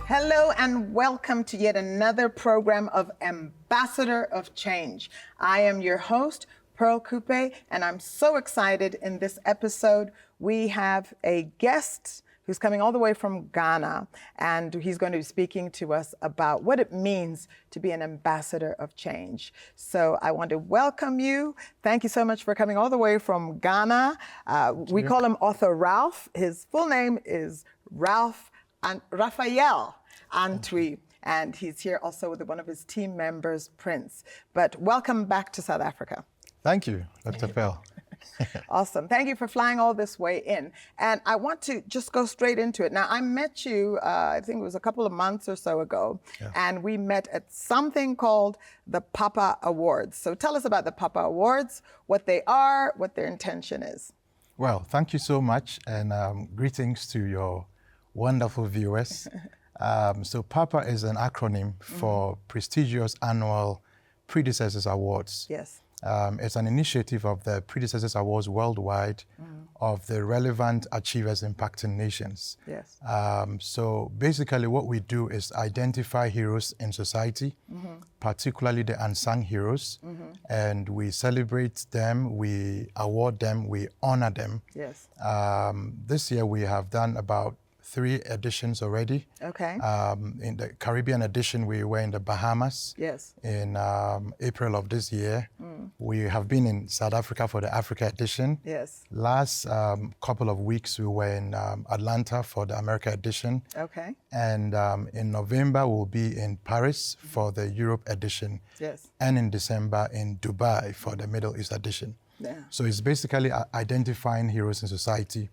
Hello and welcome to yet another program of Ambassador of Change. I am your host, Pearl Coupe, and I'm so excited. In this episode, we have a guest who's coming all the way from Ghana, and he's going to be speaking to us about what it means to be an ambassador of change. So I want to welcome you. Thank you so much for coming all the way from Ghana. We call him Author Ralph. His full name is Raphael Antwi, and he's here also with one of his team members, Prince. But welcome back to South Africa. Thank you, Dr. Pearl. Awesome. Thank you for flying all this way in. And I want to just go straight into it. Now, I met you, I think it was a couple of months or so ago, and we met at something called the Papa Awards. So tell us about the Papa Awards, what they are, what their intention is. Well, thank you so much, and greetings to your wonderful viewers. So PAPA is an acronym for Prestigious Annual Predecessors Awards. Yes. It's an initiative of the Predecessors Awards worldwide of the relevant achievers impacting nations. Yes. So basically what we do is identify heroes in society, particularly the unsung heroes, and we celebrate them, we award them, we honor them. Yes. This year we have done about 3 editions already. Okay. In the Caribbean edition, we were in the Bahamas. Yes. In April of this year. We have been in South Africa for the Africa edition. Yes. Last couple of weeks, we were in Atlanta for the America edition. Okay. And in November, we'll be in Paris for the Europe edition. Yes. And in December in Dubai for the Middle East edition. Yeah. So it's basically identifying heroes in society,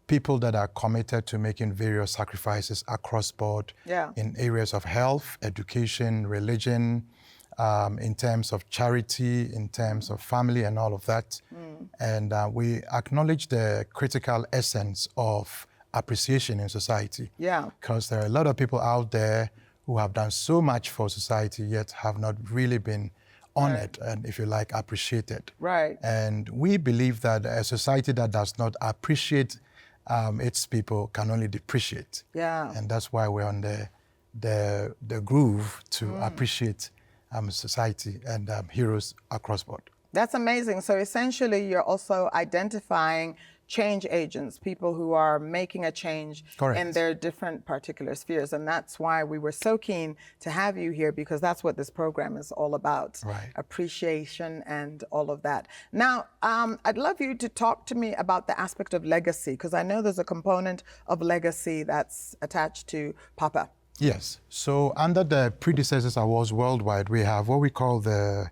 people that are committed to making various sacrifices across board in areas of health, education, religion, in terms of charity, in terms of family and all of that. And we acknowledge the critical essence of appreciation in society. Yeah. Because there are a lot of people out there who have done so much for society yet have not really been honored and, if you like, appreciated. Right. And we believe that a society that does not appreciate its people can only depreciate. Yeah. And that's why we're on the groove to appreciate society and heroes across board. That's amazing. So essentially, you're also identifying change agents, people who are making a change in their different particular spheres. And that's why we were so keen to have you here, because that's what this program is all about. Right. Appreciation and all of that. Now, I'd love you to talk to me about the aspect of legacy, because I know there's a component of legacy that's attached to PAPA. Yes. So under the Predecessors Awards worldwide, we have what we call the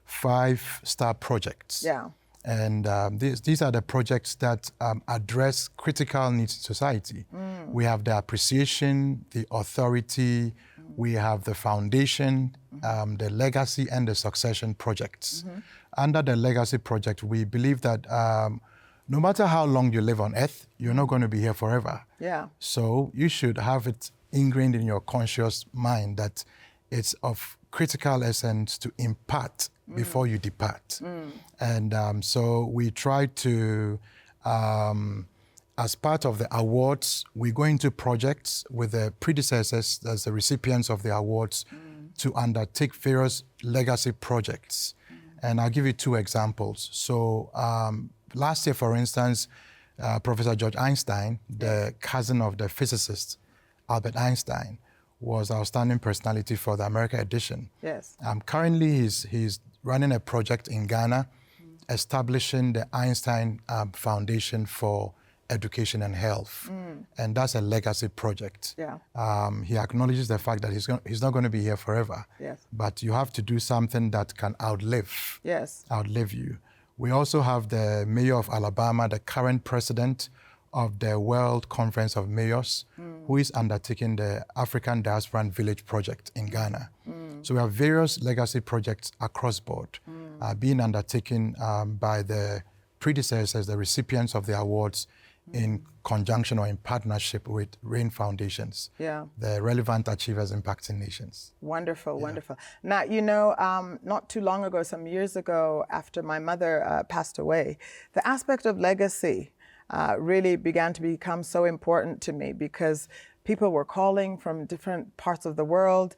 5-star projects. Yeah. And these are the projects that address critical needs in society. We have the appreciation, the authority, we have the foundation, the legacy and the succession projects. Under the legacy project, we believe that no matter how long you live on earth, you're not going to be here forever. Yeah. So you should have it ingrained in your conscious mind that it's of critical essence to impart before you depart. And so we try to, as part of the awards, we go into projects with the predecessors, as the recipients of the awards, to undertake various legacy projects. And I'll give you 2 examples. So last year, for instance, Professor George Einstein, the cousin of the physicist Albert Einstein, was outstanding personality for the America edition. Yes. Currently, he's running a project in Ghana, establishing the Einstein Foundation for Education and Health, and that's a legacy project. Yeah. He acknowledges the fact that he's not going to be here forever. Yes. But you have to do something that can outlive you. We also have the mayor of Alabama, the current president of the World Conference of Mayors, who is undertaking the African Diaspora and Village Project in Ghana. So we have various legacy projects across board being undertaken by the predecessors, the recipients of the awards, in conjunction or in partnership with RAIN Foundations, the relevant achievers impacting nations. Wonderful, wonderful. Now, you know, not too long ago, some years ago, after my mother passed away, the aspect of legacy really began to become so important to me, because people were calling from different parts of the world,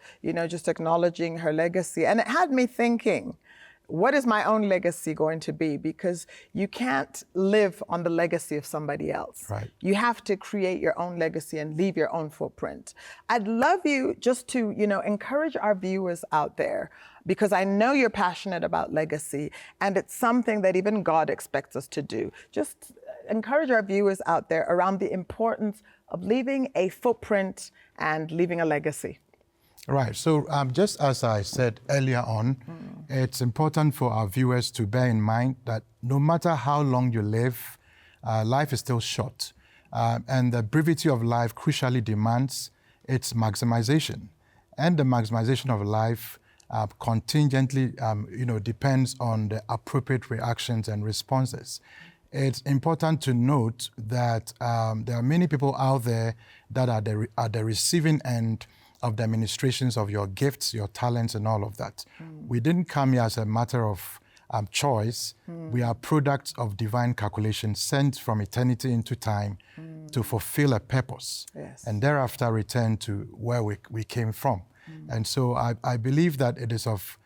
just acknowledging her legacy. And it had me thinking, what is my own legacy going to be? Because you can't live on the legacy of somebody else. Right. You have to create your own legacy and leave your own footprint. I'd love you just to, encourage our viewers out there, because I know you're passionate about legacy, and it's something that even God expects us to do. Just encourage our viewers out there around the importance of leaving a footprint and leaving a legacy. Right. So just as I said earlier on, it's important for our viewers to bear in mind that no matter how long you live, life is still short. And the brevity of life crucially demands its maximization. And the maximization of life contingently, depends on the appropriate reactions and responses. It's important to note that there are many people out there that are at the receiving end of the administrations of your gifts, your talents, and all of that. We didn't come here as a matter of choice. We are products of divine calculation sent from eternity into time to fulfill a purpose, Yes. and thereafter return to where we came from. And so I believe that it is of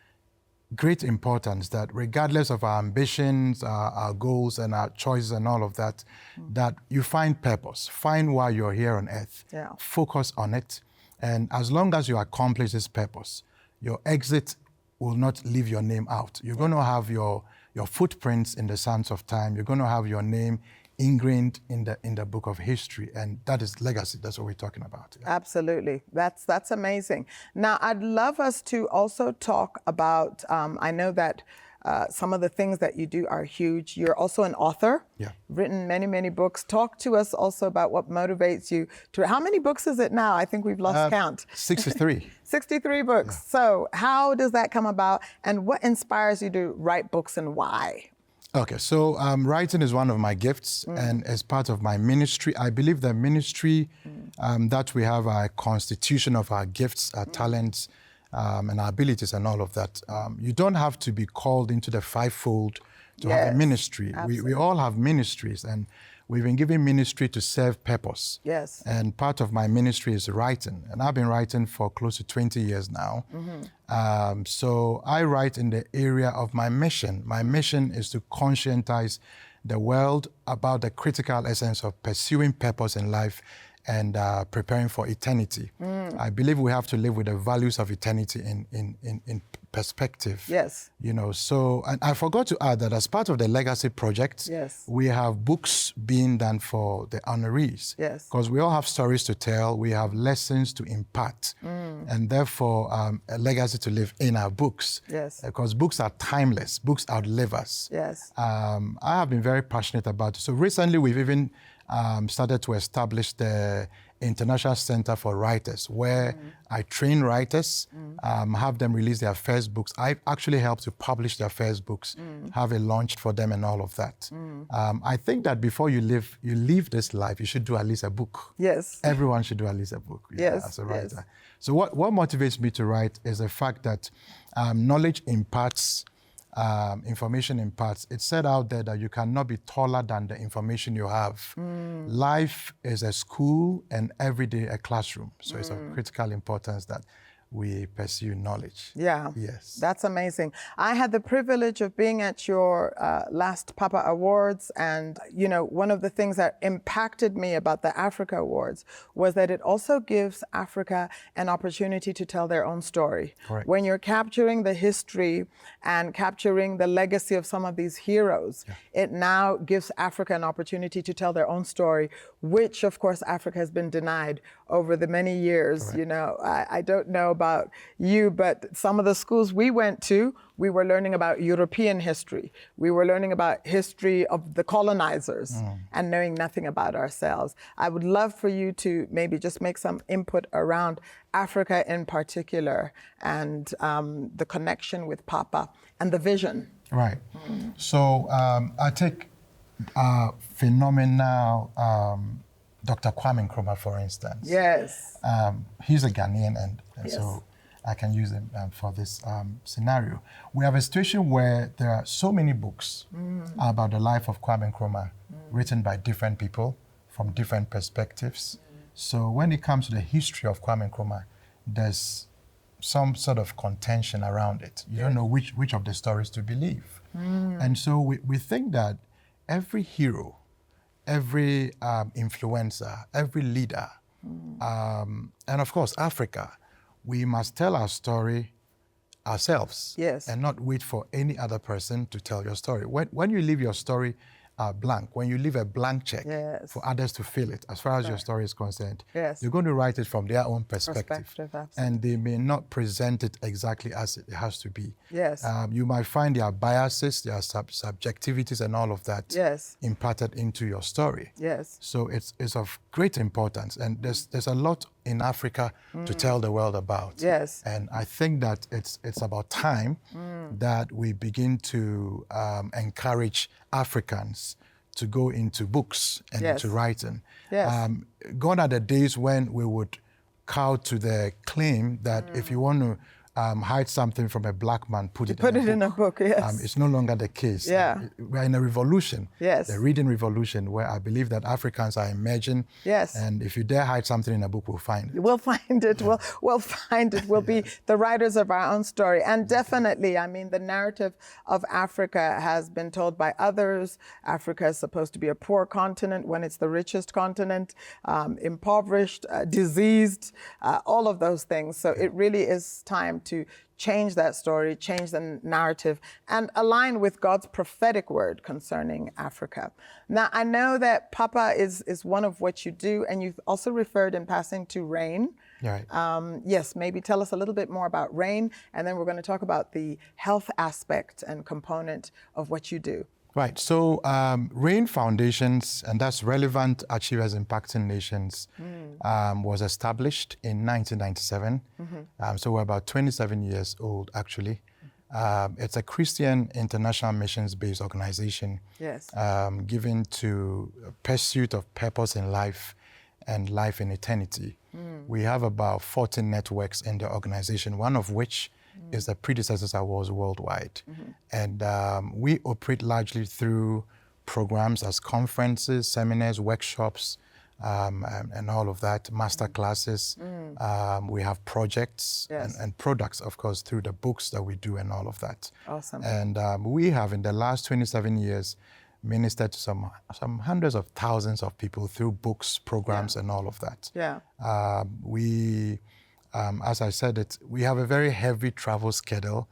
great importance that regardless of our ambitions, our goals, and our choices and all of that, that you find purpose, find why you're here on earth, Yeah. focus on it. And as long as you accomplish this purpose, your exit will not leave your name out. You're going to have your footprints in the sands of time. You're going to have your name ingrained in the book of history, and that is legacy. That's what we're talking about. Yeah. Absolutely. That's amazing. Now, I'd love us to also talk about, I know that some of the things that you do are huge. You're also an author. Yeah. Written many, many books. Talk to us also about what motivates you to, how many books is it now? I think we've lost count. 63. 63 books. Yeah. So how does that come about, and what inspires you to write books, and why? Okay, so writing is one of my gifts, and as part of my ministry, I believe the ministry that we have, a constitution of our gifts, our talents, and our abilities and all of that. You don't have to be called into the fivefold to have a ministry. We all have ministries, and we've been given ministry to serve purpose. Yes. And part of my ministry is writing, and I've been writing for close to 20 years now. So I write in the area of my mission. My mission is to conscientize the world about the critical essence of pursuing purpose in life and preparing for eternity. I believe we have to live with the values of eternity in perspective. Yes. So, and I forgot to add that as part of the legacy project, Yes. we have books being done for the honorees. Yes. Because we all have stories to tell, we have lessons to impart, and therefore a legacy to live in our books. Yes. Because books are timeless, books outlive us. Yes. I have been very passionate about it. So recently we've even started to establish the International Center for Writers, where I train writers, have them release their first books. I actually help to publish their first books, have a launch for them and all of that. I think that before you leave this life, you should do at least a book. Yes. Everyone should do at least a book as a writer. Yes. So what motivates me to write is the fact that knowledge imparts, information imparts. It's said out there that you cannot be taller than the information you have. Life is a school and every day a classroom. So it's of critical importance that we pursue knowledge. Yeah. Yes. That's amazing. I had the privilege of being at your last Papa Awards, and one of the things that impacted me about the Africa Awards was that it also gives Africa an opportunity to tell their own story. Correct. When you're capturing the history and capturing the legacy of some of these heroes, it now gives Africa an opportunity to tell their own story, which of course Africa has been denied over the many years. Correct. I don't know about you, but some of the schools we went to, we were learning about European history. We were learning about history of the colonizers and knowing nothing about ourselves. I would love for you to maybe just make some input around Africa in particular, and the connection with Papa and the vision. Right. So I take phenomenal Dr. Kwame Nkrumah, for instance. Yes. He's a Ghanaian, and Yes. so I can use him for this scenario. We have a situation where there are so many books about the life of Kwame Nkrumah written by different people from different perspectives. So when it comes to the history of Kwame Nkrumah, there's some sort of contention around it. You don't know which of the stories to believe. And so we think that every hero, every influencer, every leader, and of course Africa, we must tell our story ourselves, Yes. and not wait for any other person to tell your story. When you leave your story blank, when you leave a blank check Yes. for others to fill it, as far as your story is concerned, Yes. they're going to write it from their own perspective. Absolutely. And they may not present it exactly as it has to be. Yes. You might find their biases, their subjectivities and all of that Yes. imparted into your story. Yes. So it's of great importance, and there's a lot in Africa to tell the world about. Yes. And I think that it's about time that we begin to encourage Africans to go into books and Yes. into writing. Yes. Gone are the days when we would cow to the claim that if you want to hide something from a black man, put it in a book. Yes. It's no longer the case. Yeah. We're in a revolution, Yes. the reading revolution, where I believe that Africans are emerging. Yes. And if you dare hide something in a book, we'll find it. We'll find it. We'll find it. We'll be the writers of our own story. And definitely, I mean, the narrative of Africa has been told by others. Africa is supposed to be a poor continent when it's the richest continent, impoverished, diseased, all of those things. So it really is time to change that story, change the narrative, and align with God's prophetic word concerning Africa. Now, I know that Papa is one of what you do, and you've also referred in passing to RAIN. Right. Yes, maybe tell us a little bit more about RAIN, and then we're going to talk about the health aspect and component of what you do. Right. So RAIN Foundations, and that's Relevant Achievers Impacting Nations, was established in 1997. So we're about 27 years old, actually. It's a Christian international missions-based organization. Yes. Given to pursuit of purpose in life and life in eternity. We have about 14 networks in the organization, one of which is the Predecessors Awards Worldwide. And we operate largely through programs as conferences, seminars, workshops, and all of that, master classes. We have projects and products, of course, through the books that we do and all of that. Awesome. And we have, in the last 27 years, ministered to some hundreds of thousands of people through books, programs, and all of that. Yeah. As I said, we have a very heavy travel schedule,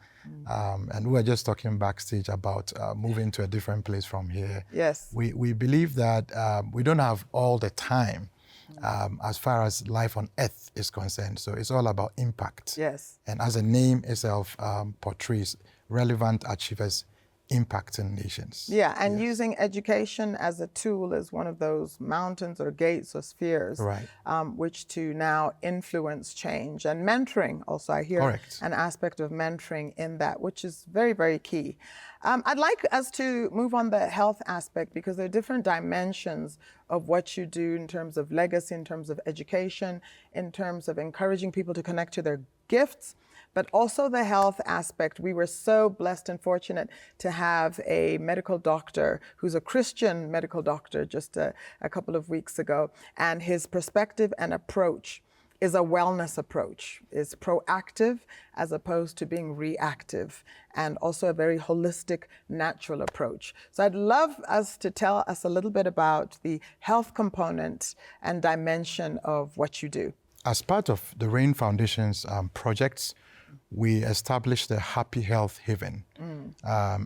and we were just talking backstage about moving to a different place from here. Yes. We believe that we don't have all the time as far as life on earth is concerned. So it's all about impact. Yes. And as the name itself portrays, relevant achievers impacting nations. Yeah, and using education as a tool is one of those mountains or gates or spheres, Right. Which to now influence change. And mentoring also, I hear Correct. an aspect of mentoring in that, which is very, very key. I'd like us to move on the health aspect, because there are different dimensions of what you do in terms of legacy, in terms of education, in terms of encouraging people to connect to their gifts, but also the health aspect. We were so blessed and fortunate to have a medical doctor who's a Christian medical doctor just a couple of weeks ago, and his perspective and approach is a wellness approach. It's proactive as opposed to being reactive, and also a very holistic, natural approach. So I'd love us to tell us a little bit about the health component and dimension of what you do. As part of the RAIN Foundation's projects, we established the Happy Health Haven.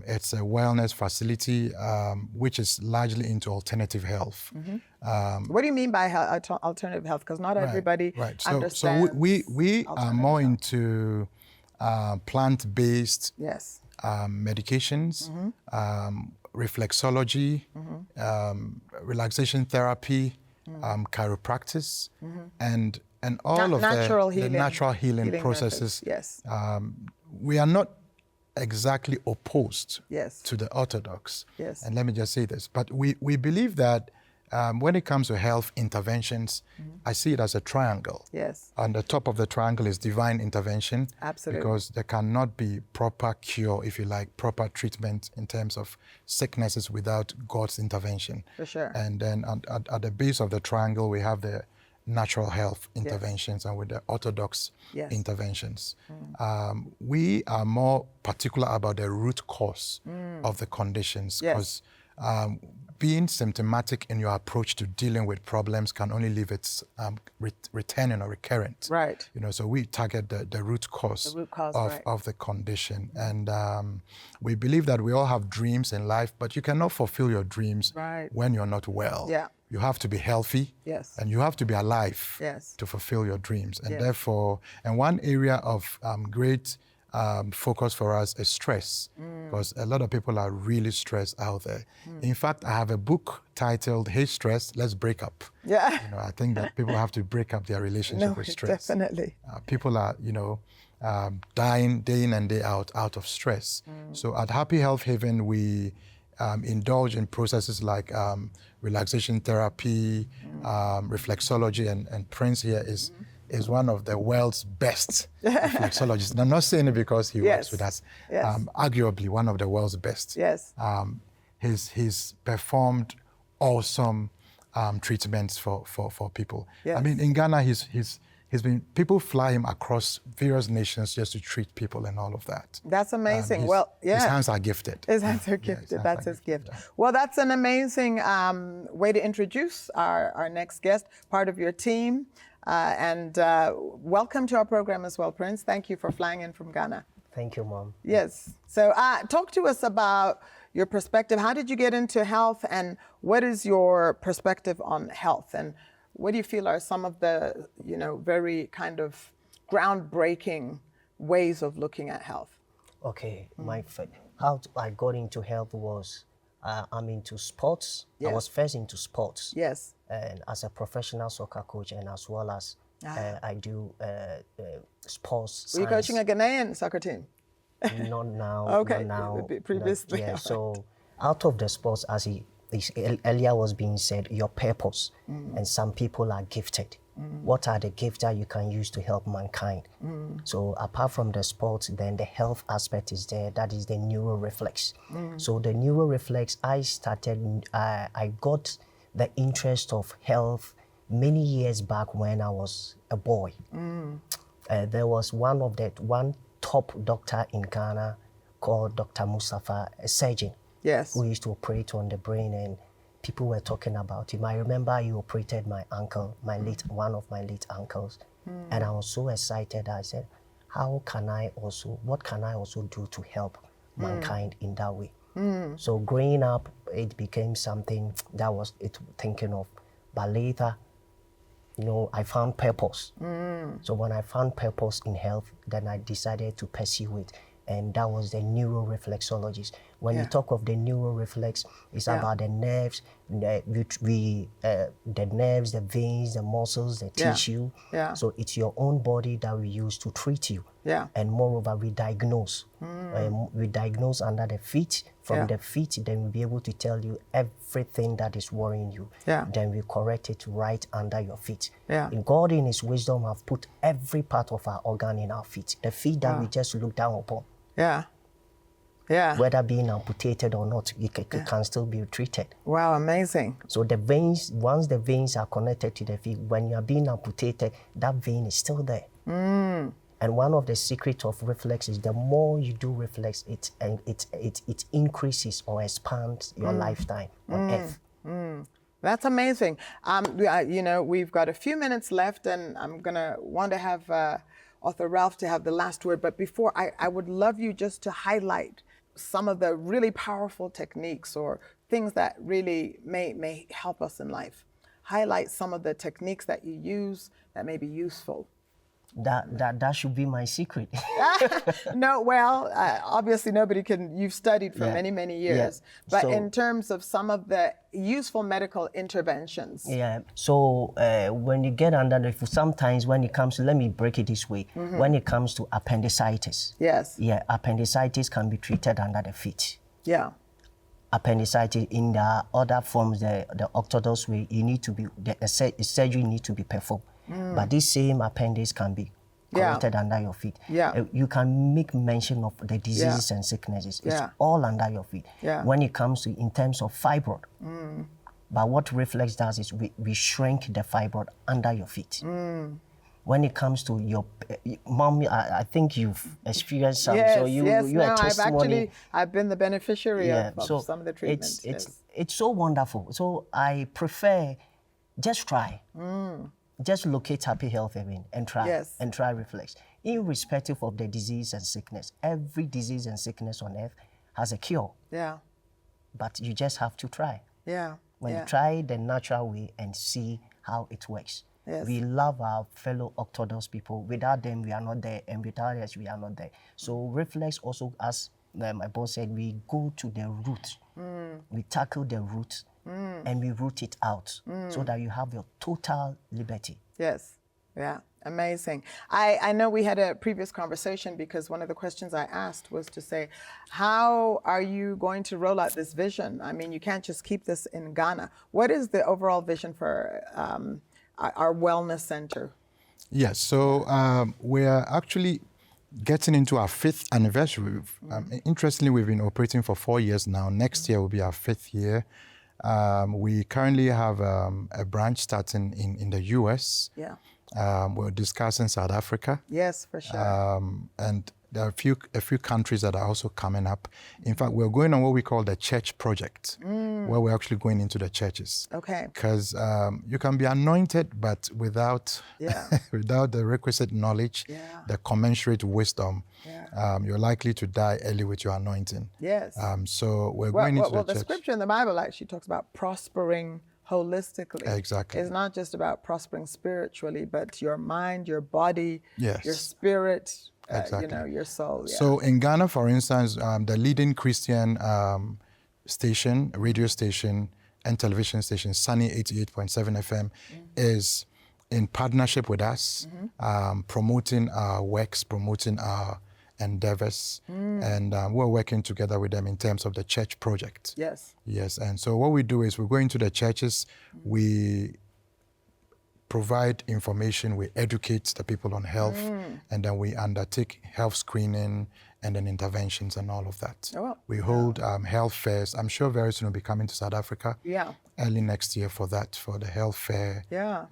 It's a wellness facility which is largely into alternative health. What do you mean by alternative health? Because not everybody understands. So we are more into plant-based yes. Medications, reflexology, relaxation therapy, chiropractic, and all of the natural healing processes. Yes. We are not exactly opposed yes. to the orthodox. Yes. And let me just say this, but we believe that when it comes to health interventions, I see it as a triangle. Yes. On the top of the triangle is divine intervention. Absolutely. Because there cannot be proper cure, if you like, proper treatment in terms of sicknesses without God's intervention. For sure. And then at the base of the triangle, we have the natural health interventions and with the orthodox Yes. interventions. We are more particular about the root cause of the conditions, Yes. because being symptomatic in your approach to dealing with problems can only leave it returning or recurrent. Right. So we target the root cause, The root cause, of, right. of the condition. And we believe that we all have dreams in life, but you cannot fulfill your dreams Right. when you're not well. Yeah. You have to be healthy. Yes. And you have to be alive Yes. to fulfill your dreams. And Yes. therefore, and one area of great focus for us is stress, because a lot of people are really stressed out there. In fact, I have a book titled, Hey Stress, Let's Break Up. Yeah. I think that people have to break up their relationship No, with stress. definitely. People are, dying day in and day out of stress. So at Happy Health Haven, we indulge in processes like relaxation therapy, reflexology, and Prince here is one of the world's best reflexologists. And I'm not saying it because he Yes. works with us. Yes. Arguably one of the world's best. Yes. He's performed awesome treatments for people. Yes. I mean, in Ghana, he's been, people fly him across various nations just to treat people and all of that. That's amazing. His, Well, yeah. His hands are gifted. His hands are Yeah, gifted. hands That's are his gifted, gift. yeah. Well, that's an amazing way to introduce our next guest, part of your team. Welcome to our program as well, Prince. Thank you for flying in from Ghana. Thank you, Mom. Yes. So talk to us about your perspective. How did you get into health, and what is your perspective on health? And what do you feel are some of the, very kind of groundbreaking ways of looking at health? Okay, how I got into health was I'm into sports. Yes. I was first into sports. Yes. And as a professional soccer coach, and as well as I do sports. Were you science. coaching a Ghanaian soccer team? Not now. Okay, Not now. previously. Yeah. So out of the sports, as earlier was being said, your purpose, and some people are gifted. What are the gifts that you can use to help mankind? So apart from the sports, then the health aspect is there. That is the neuroreflex. So the neuroreflex, I got the interest of health many years back when I was a boy. There was one top doctor in Ghana called Dr. Mustafa, a surgeon. Yes. Who used to operate on the brain, and people were talking about him. I remember he operated my uncle, one of my late uncles, and I was so excited. I said, what can I also do to help mankind in that way? So growing up, it became something that was thinking of, but later, I found purpose. So when I found purpose in health, then I decided to pursue it. And that was the neuroreflexologist. When you talk of the neuroreflex, it's about the nerves, the nerves, the veins, the muscles, the tissue. Yeah. So it's your own body that we use to treat you. Yeah. And moreover, we diagnose. We diagnose under the feet. From the feet, then we'll be able to tell you everything that is worrying you. Yeah. Then we correct it right under your feet. Yeah. God in His wisdom have put every part of our organ in our feet. The feet that we just look down upon. Yeah. Yeah. Whether being amputated or not, it can still be treated. Wow, amazing. So the veins, once the veins are connected to the feet, when you are being amputated, that vein is still there. And one of the secrets of reflex is the more you do reflex, it increases or expands your lifetime on earth. That's amazing. We've got a few minutes left, and I'm gonna want to have Author Ralph to have the last word. But before, I would love you just to highlight some of the really powerful techniques or things that really may help us in life. Highlight some of the techniques that you use that may be useful. That should be my secret. No, well, obviously nobody can. You've studied for many years, but So, in terms of some of the useful medical interventions. Yeah. So when you get under sometimes when it comes to, let me break it this way. When it comes to appendicitis. Yes. Yeah, appendicitis can be treated under the feet. Yeah. Appendicitis in the other forms, the orthodox way, the surgery need to be performed. But this same appendix can be corrected under your feet. Yeah. You can make mention of the diseases and sicknesses. It's all under your feet. Yeah. When it comes to in terms of fibroid, But what reflex does is we shrink the fibroid under your feet. When it comes to your mom, I think you've experienced some. Yes, so you no, are testimony. I've been the beneficiary Yeah, of so some of the treatments. it's so wonderful. So I prefer just try. Just locate Happy Health Haven and try Yes. and try Reflex. Irrespective of the disease and sickness, every disease and sickness on earth has a cure, Yeah, but you just have to try. yeah. When yeah. you try the natural way and see how it works. Yes. We love our fellow Orthodox people. Without them, we are not there, and without us, we are not there. So Reflex also, as my boss said, we go to the root. We tackle the root, and we root it out so that you have your total liberty. Yes. Yeah. Amazing. I know we had a previous conversation because one of the questions I asked was to say, how are you going to roll out this vision? I mean, you can't just keep this in Ghana. What is the overall vision for our wellness center? Yes, so we're actually getting into our 5th anniversary. Interestingly, we've been operating for 4 years now. Next year will be our 5th year. We currently have a branch starting in the US. Yeah. We're discussing South Africa. Yes, for sure. And there are a few countries that are also coming up. In fact, we're going on what we call the church project, where we're actually going into the churches. Okay. Because you can be anointed, but without without the requisite knowledge, the commensurate wisdom, you're likely to die early with your anointing. Yes. So we're going into the church. The scripture in the Bible actually talks about prospering holistically. Exactly. It's not just about prospering spiritually, but your mind, your body, Yes. your spirit, Exactly. your soul. Yeah. So in Ghana, for instance, the leading Christian station, radio station, and television station, Sunny 88.7 FM, is in partnership with us, promoting our works, promoting our endeavors, and we're working together with them in terms of the church project. Yes. Yes, and so what we do is we go into the churches, we provide information, we educate the people on health, and then we undertake health screening and then interventions and all of that. Oh, wow. We hold health fairs. I'm sure very soon we'll be coming to South Africa. Yeah. Early next year for that, for the health fair. Yeah.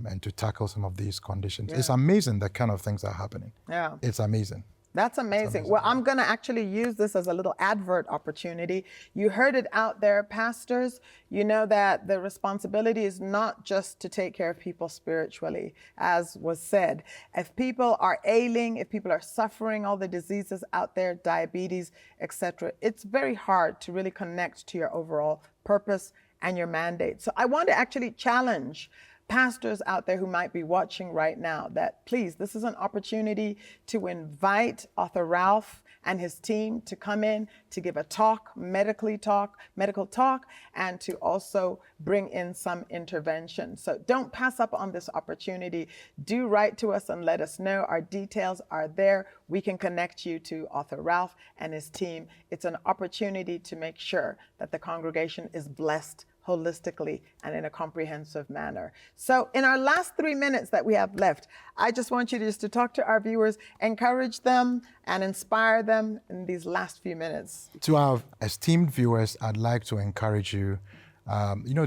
And to tackle some of these conditions. It's amazing the kind of things that are happening. Yeah. It's amazing. That's amazing. Well, I'm going to actually use this as a little advert opportunity. You heard it out there, pastors. You know that the responsibility is not just to take care of people spiritually, as was said. If people are ailing, if people are suffering all the diseases out there, diabetes, etc., it's very hard to really connect to your overall purpose and your mandate. So I want to actually challenge pastors out there who might be watching right now that please, this is an opportunity to invite Author Ralph and his team to come in to give a talk, medical talk, and to also bring in some intervention. So don't pass up on this opportunity. Do write to us and let us know. Our details are there. We can connect you to Author Ralph and his team. It's an opportunity to make sure that the congregation is blessed holistically and in a comprehensive manner. So in our last 3 minutes that we have left, I just want you to talk to our viewers, encourage them and inspire them in these last few minutes. To our esteemed viewers, I'd like to encourage you.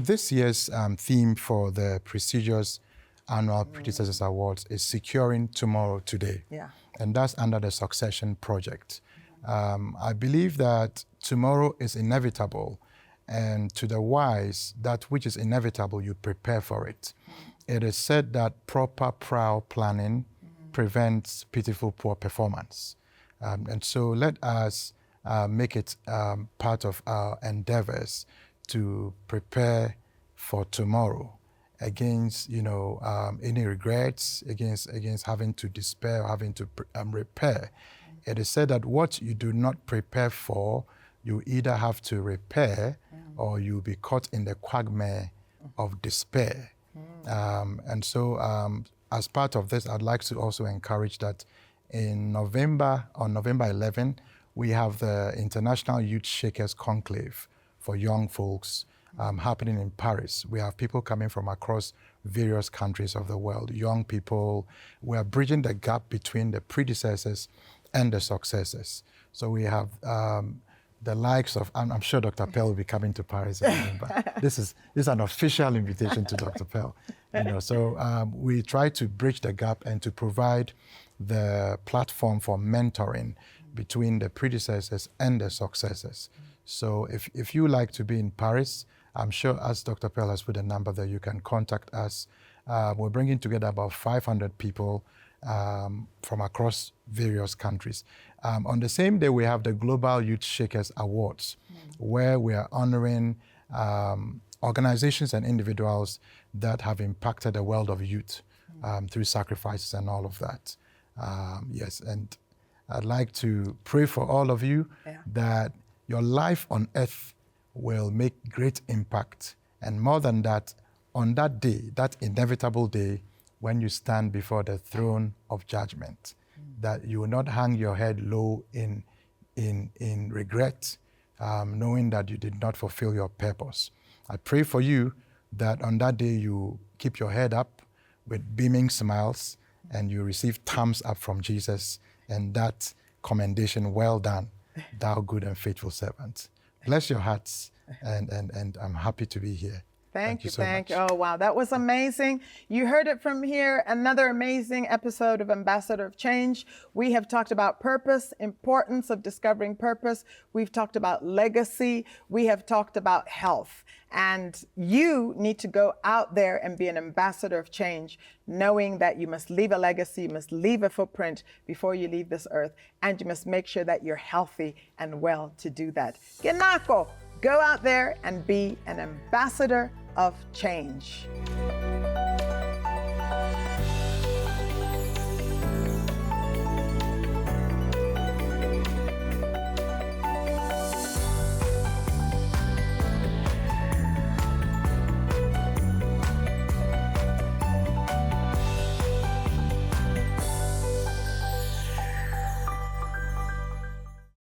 This year's theme for the prestigious annual Predecessors Awards is Securing Tomorrow Today. Yeah. And that's under the Succession Project. I believe that tomorrow is inevitable. And to the wise, that which is inevitable, you prepare for it. It is said that proper prior planning prevents pitiful poor performance. And so let us make it part of our endeavors to prepare for tomorrow against, any regrets, against having to despair or having to repair. It is said that what you do not prepare for, you either have to repair or you'll be caught in the quagmire of despair. And so as part of this, I'd like to also encourage that on November 11, we have the International Youth Shakers Conclave for young folks happening in Paris. We have people coming from across various countries of the world, young people. We are bridging the gap between the predecessors and the successors. So we have the likes of, I'm sure Dr. Pell will be coming to Paris again, but this is an official invitation to Dr. Pell. So we try to bridge the gap and to provide the platform for mentoring between the predecessors and the successors. So if you like to be in Paris, I'm sure, as Dr. Pell has put a number there, you can contact us. We're bringing together about 500 people from across various countries. On the same day, we have the Global Youth Shakers Awards, where we are honoring organizations and individuals that have impacted the world of youth through sacrifices and all of that. Yes, and I'd like to pray for all of you that your life on earth will make great impact. And more than that, on that day, that inevitable day, when you stand before the throne of judgment, that you will not hang your head low in regret, knowing that you did not fulfill your purpose. I pray for you that on that day you keep your head up with beaming smiles and you receive thumbs up from Jesus and that commendation, well done, thou good and faithful servant. Bless your hearts, and I'm happy to be here. Thank you so much. Oh, wow, that was amazing. You heard it from here, another amazing episode of Ambassador of Change. We have talked about purpose, importance of discovering purpose. We've talked about legacy. We have talked about health. And you need to go out there and be an ambassador of change, knowing that you must leave a legacy, you must leave a footprint before you leave this earth, and you must make sure that you're healthy and well to do that. Genako, go out there and be an ambassador of change.